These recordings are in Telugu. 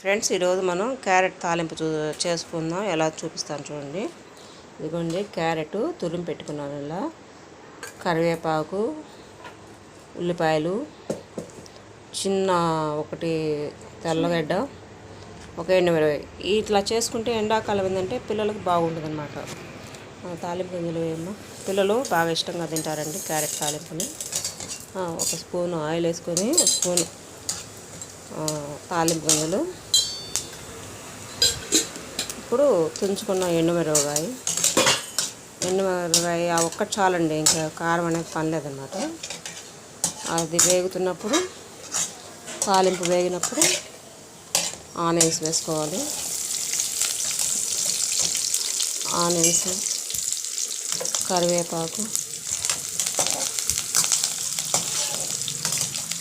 ఫ్రెండ్స్, ఈరోజు మనం క్యారెట్ తాలింపు చేసుకుందాం. ఎలా చూపిస్తాను చూడండి. ఇదిగోండి, క్యారెట్ తురిమి పెట్టుకున్నాను. ఇలా కరివేపాకు, ఉల్లిపాయలు, చిన్న ఒకటి తెల్లగడ్డ, ఒక ఎండుమిరపకాయ. ఇట్లా చేసుకుంటే ఎండాకాలం ఏంటంటే పిల్లలకు బాగుంటుంది అన్నమాట. తాలింపు గింజలు ఏమో పిల్లలు బాగా ఇష్టంగా తింటారండి క్యారెట్ తాలింపుని. ఒక స్పూను ఆయిల్ వేసుకొని, ఒక స్పూను తాలింపు గింజలు, ఇప్పుడు తుంచుకున్న ఎండుమిరపకాయ ఆ ఒక్కటి చాలండి, ఇంకా కారం అనేది పని లేదన్నమాట. అది వేగుతున్నప్పుడు, తాలింపు వేగినప్పుడు ఆనియన్స్ వేసుకోవాలి. ఆనియన్స్, కరివేపాకు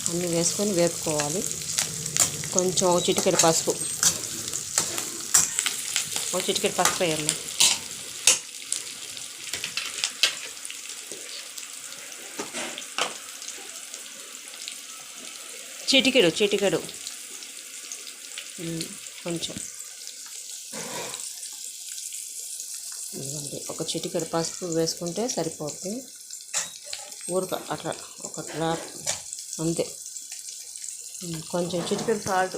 అన్నీ వేసుకొని వేపుకోవాలి. కొంచెం ఒక చిటికెడు పసుపు వేయాలి. చిటికెడు కొంచెం ఒక చిటికెడు పసుపు వేసుకుంటే సరిపోతుంది. ఊరక అట్లా ఒక డ్రాప్ అంతే. కొంచెం చిటికెడు సాల్ట్,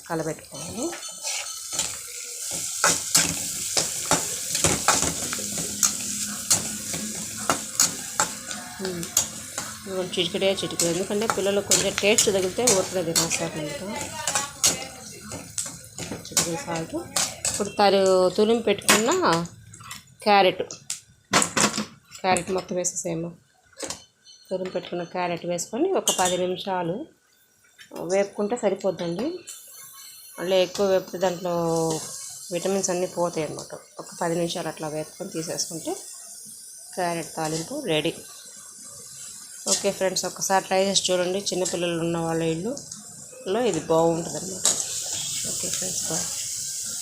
కలబెట్టుకోవాలి. చిటికెడు ఎందుకంటే పిల్లలకు కొంచెం టేస్ట్ తగిలితే ఊరికే తినేస్తారు. ఇంకా చిటికెడు సాల్ట్. ఇప్పుడు తురిమి పెట్టుకున్న క్యారెట్ మొత్తం వేసేసేమో. తురిమి పెట్టుకున్న క్యారెట్ వేసుకొని ఒక 10 నిమిషాలు వేపుకుంటే సరిపోద్దండి. మళ్ళీ ఎక్కువ వేపితే దాంట్లో విటమిన్స్ అన్నీ పోతాయి అన్నమాట. ఒక 10 నిమిషాలు అట్లా వేపుకొని తీసేసుకుంటే క్యారెట్ తాలింపు రెడీ. ఓకే ఫ్రెండ్స్, ఒకసారి ట్రై చేసి చూడండి. చిన్నపిల్లలు ఉన్న వాళ్ళ ఇల్లులో ఇది బాగుంటుంది అన్నమాట. Okay friends, bye.